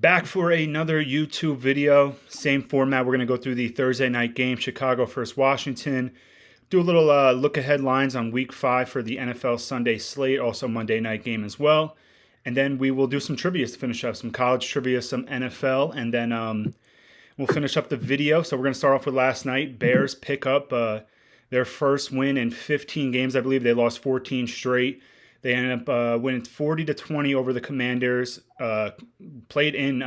Back for another YouTube video. Same format. We're going to go through the Thursday night game, Chicago versus Washington. Do a little look ahead lines on week 5 for the NFL Sunday slate, also Monday night game as well. And then we will do some trivia to finish up, some college trivia, some NFL, and then we'll finish up the video. So we're going to start off with last night. Bears pick up their first win in 15 games. I believe they lost 14 straight. They ended up winning 40-20 over the Commanders. Played in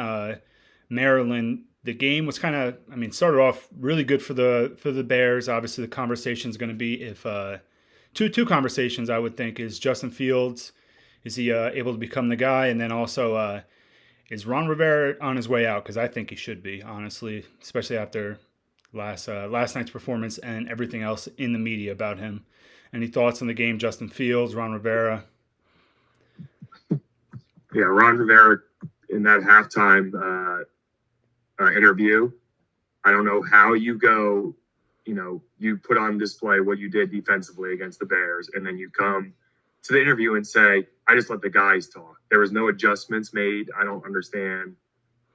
Maryland. The game was started off really good for the Bears. Obviously, the conversation is going to be if two conversations. I would think is Justin Fields, is he able to become the guy, and then also is Ron Rivera on his way out? Because I think he should be, honestly, especially after last night's performance and everything else in the media about him. Any thoughts on the game, Justin Fields, Ron Rivera? Yeah, Ron Rivera in that halftime interview. I don't know how you go, you put on display what you did defensively against the Bears, and then you come to the interview and say, I just let the guys talk. There was no adjustments made. I don't understand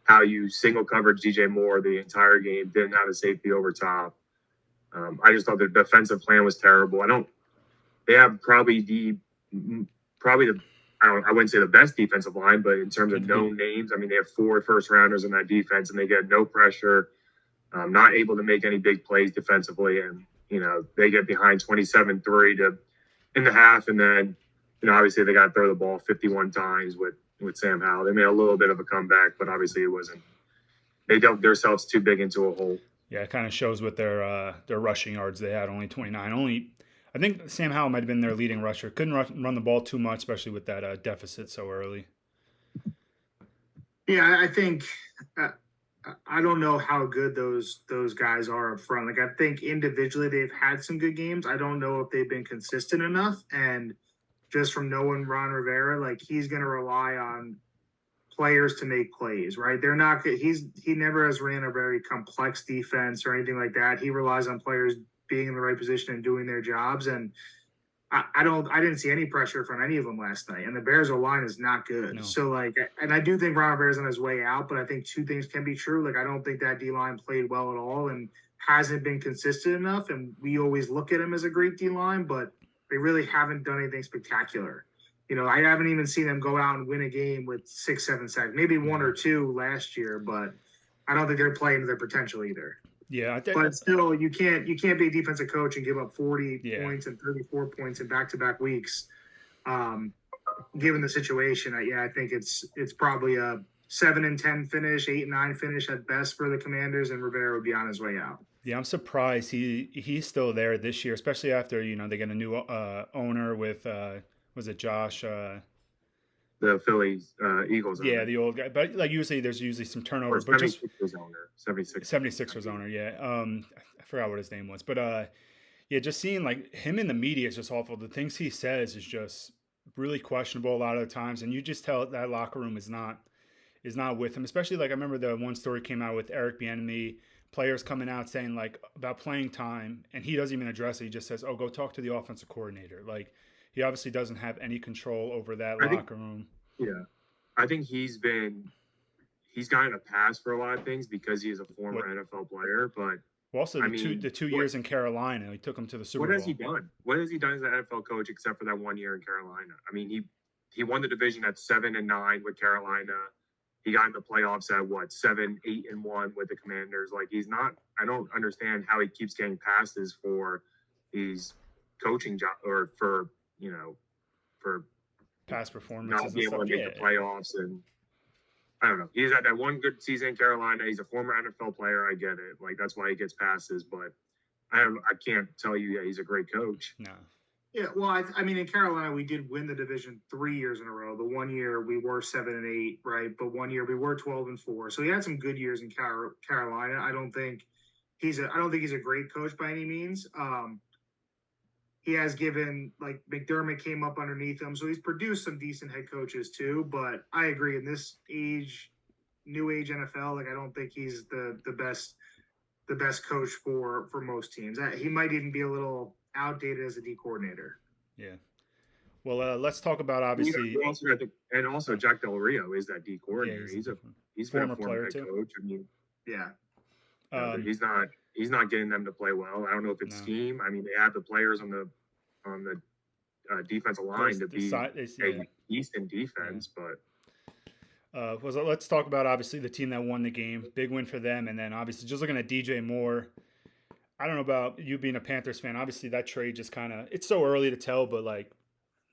how you single coverage DJ Moore the entire game, didn't have a safety over top. I just thought the defensive plan was terrible. They have probably the I wouldn't say the best defensive line, but in terms of known names, I mean, they have 4 first rounders in that defense, and they get no pressure, not able to make any big plays defensively. And, they get behind 27-3 in the half. And then, obviously they got to throw the ball 51 times with Sam Howell. They made a little bit of a comeback, but obviously they dug themselves too big into a hole. Yeah, it kind of shows with their rushing yards. They had only 29. I think Sam Howell might have been their leading rusher. Couldn't run the ball too much, especially with that deficit so early. Yeah, I think I don't know how good those guys are up front. Like, I think individually they've had some good games. I don't know if they've been consistent enough. And just from knowing Ron Rivera, like, he's going to rely on players to make plays, right? They're not. He never has ran a very complex defense or anything like that. He relies on players being in the right position and doing their jobs. And I didn't see any pressure from any of them last night. And the Bears' line is not good. No. So, and I do think Ron Rivera's on his way out, but I think two things can be true. Like, I don't think that D-line played well at all and hasn't been consistent enough. And we always look at him as a great D-line, but they really haven't done anything spectacular. I haven't even seen them go out and win a game with 6-7 sacks, maybe 1 or 2 last year, but I don't think they're playing to their potential either. Yeah, but still, you can't be a defensive coach and give up 40 points and 34 points in back-to-back weeks. Given the situation, I think it's probably a 7-10 finish, 8-9 finish at best for the Commanders, and Rivera would be on his way out. Yeah, I'm surprised he's still there this year, especially after they get a new owner with was it Josh? The Phillies, Eagles owner. Yeah, the old guy. But usually there's some turnover. But 76ers owner, yeah. I forgot what his name was. But just seeing him in the media is just awful. The things he says is just really questionable a lot of the times. And you just tell that locker room is not with him. Especially I remember the one story came out with Eric Bieniemy, players coming out saying about playing time, and he doesn't even address it. He just says, "Oh, go talk to the offensive coordinator." He obviously doesn't have any control over that locker room. Yeah. I think he's gotten a pass for a lot of things because he is a former NFL player. But also the two years in Carolina, he took him to the Super Bowl. What has he done? What has he done as an NFL coach except for that 1 year in Carolina? I mean, he won the division at 7-9 with Carolina. He got in the playoffs at 7-8-1 with the Commanders. He's not. I don't understand how he keeps getting passes for these coaching jobs or for past performances, not being able to make the playoffs. And I don't know. He's had that one good season in Carolina. He's a former NFL player. I get it. That's why he gets passes. But I can't tell you he's a great coach. No. Yeah, well, I mean, in Carolina, we did win the division 3 years in a row. The 1 year we were 7-8, right? But 1 year we were 12-4. So he had some good years in Carolina. I don't think he's a great coach by any means. He has given McDermott came up underneath him, so he's produced some decent head coaches too. But I agree, in this new age NFL, I don't think he's the best coach for most teams. He might even be a little outdated as a D coordinator. Yeah. Well, let's talk about obviously. And also Jack Del Rio is that D Yeah, coordinator. He's been former a former player head too. coach. I mean, Yeah. he's not getting them to play well. I don't know if it's scheme. I mean, they have the players on the defensive line to be a decent defense, but. Let's talk about obviously the team that won the game. Big win for them, and then obviously just looking at DJ Moore. I don't know about you being a Panthers fan. Obviously, that trade just kind of, it's so early to tell, but like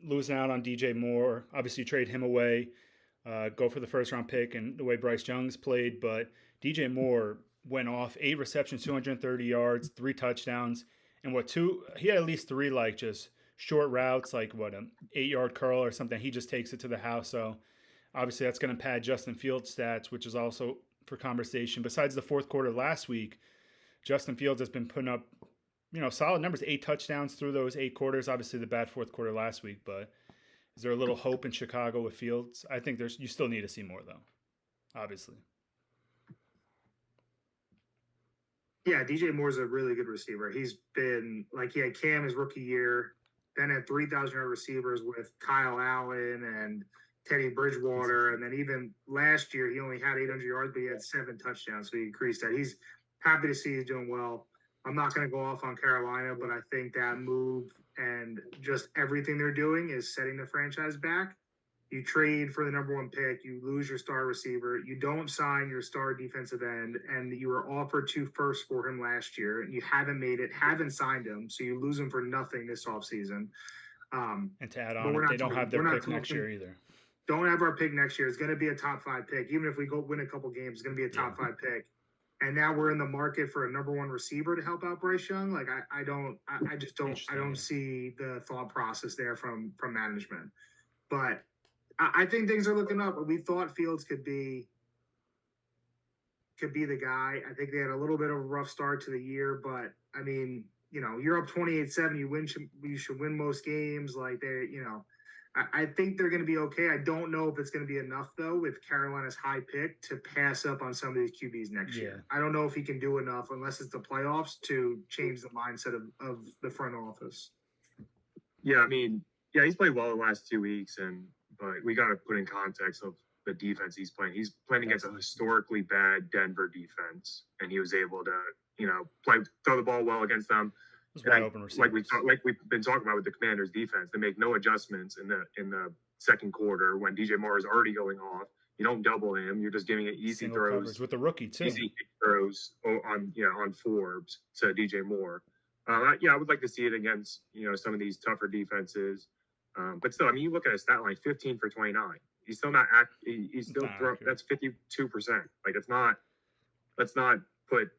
losing out on DJ Moore, obviously trade him away, go for the first round pick and the way Bryce Young's played. But DJ Moore went off 8 receptions, 230 yards, 3 touchdowns, and he had at least 3 like just short routes, like an 8-yard curl or something. He just takes it to the house. So obviously that's going to pad Justin Fields' stats, which is also for conversation. Besides the fourth quarter last week, Justin Fields has been putting up, solid numbers, 8 touchdowns through those 8 quarters. Obviously, the bad fourth quarter last week, but is there a little hope in Chicago with Fields? I think you still need to see more, though, obviously. Yeah, DJ Moore's a really good receiver. He's been, he had Cam his rookie year, then had 3,000-yard receivers with Kyle Allen and Teddy Bridgewater, and then even last year he only had 800 yards, but he had 7 touchdowns, so he increased that. He's happy to see he's doing well. I'm not going to go off on Carolina, but I think that move and just everything they're doing is setting the franchise back. You trade for the number 1 pick, you lose your star receiver, you don't sign your star defensive end, and you were offered 2 firsts for him last year, and you haven't signed him, so you lose him for nothing this offseason. And to add on, they don't have their pick next year either. Don't have our pick next year. It's going to be a top 5 pick. Even if we go win a couple games, it's going to be a top 5 pick. And now we're in the market for a number 1 receiver to help out Bryce Young. I don't see the thought process there from management. But I think things are looking up. We thought Fields could be the guy. I think they had a little bit of a rough start to the year, but I mean, you're up 28-7. You should win most games. I think they're going to be okay. I don't know if it's going to be enough, though, with Carolina's high pick to pass up on some of these QBs next year. I don't know if he can do enough unless it's the playoffs to change the mindset of the front office. Yeah, I mean, he's played well the last 2 weeks, but we got to put in context of the defense he's playing. He's playing against a historically bad Denver defense, and he was able to, throw the ball well against them. Wide open like we've been talking about with the Commanders' defense, they make no adjustments in the second quarter when DJ Moore is already going off. You don't double him; you're just giving it easy Single throws coverage with the rookie too. Easy throws on Forbes to DJ Moore. I would like to see it against some of these tougher defenses, but still, I mean, you look at his stat line: 15 for 29. He's still not he's still that's 52%. Let's not put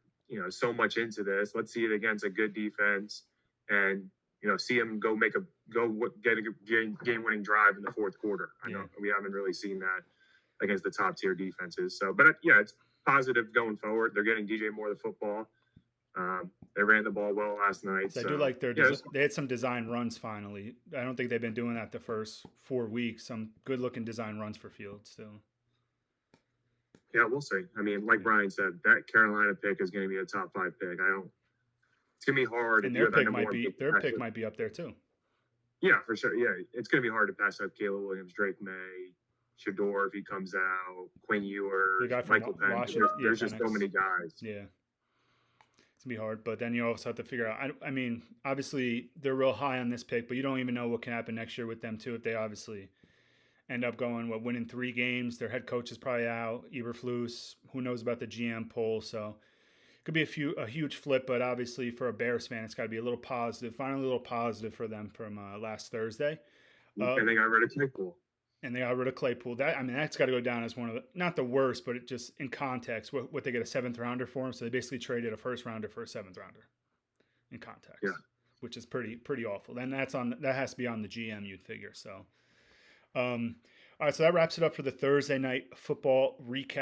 so much into this. Let's see it against a good defense, and see him get a game-winning drive in the fourth quarter. I know we haven't really seen that against the top-tier defenses. So, but it's positive going forward. They're getting DJ Moore the football. They ran the ball well last night. So I do like they had some design runs finally. I don't think they've been doing that the first 4 weeks. Some good-looking design runs for Fields still. Yeah, we'll see. I mean, like Brian said, that Carolina pick is going to be a top 5 pick. It's going to be hard. And their pick might be up there too. Yeah, for sure. Yeah, it's going to be hard to pass up Caleb Williams, Drake May, Shador if he comes out, Quinn Ewers, Michael Penn. There's just so many guys. Yeah. It's going to be hard, but then you also have to figure out. I mean, obviously they're real high on this pick, but you don't even know what can happen next year with them too if they obviously end up winning 3 games. Their head coach is probably out, Eberflus. Who knows about the GM poll? So it could be a huge flip, but obviously for a Bears fan, it's got to be a little positive. Finally, a little positive for them from last Thursday. And they got rid of Claypool. That's got to go down as one of the, not the worst, but it just in context, what they get a 7th rounder for him. So they basically traded a 1st rounder for a 7th rounder in context, which is pretty awful. And that has to be on the GM, you'd figure. So. All right, so that wraps it up for the Thursday night football recap.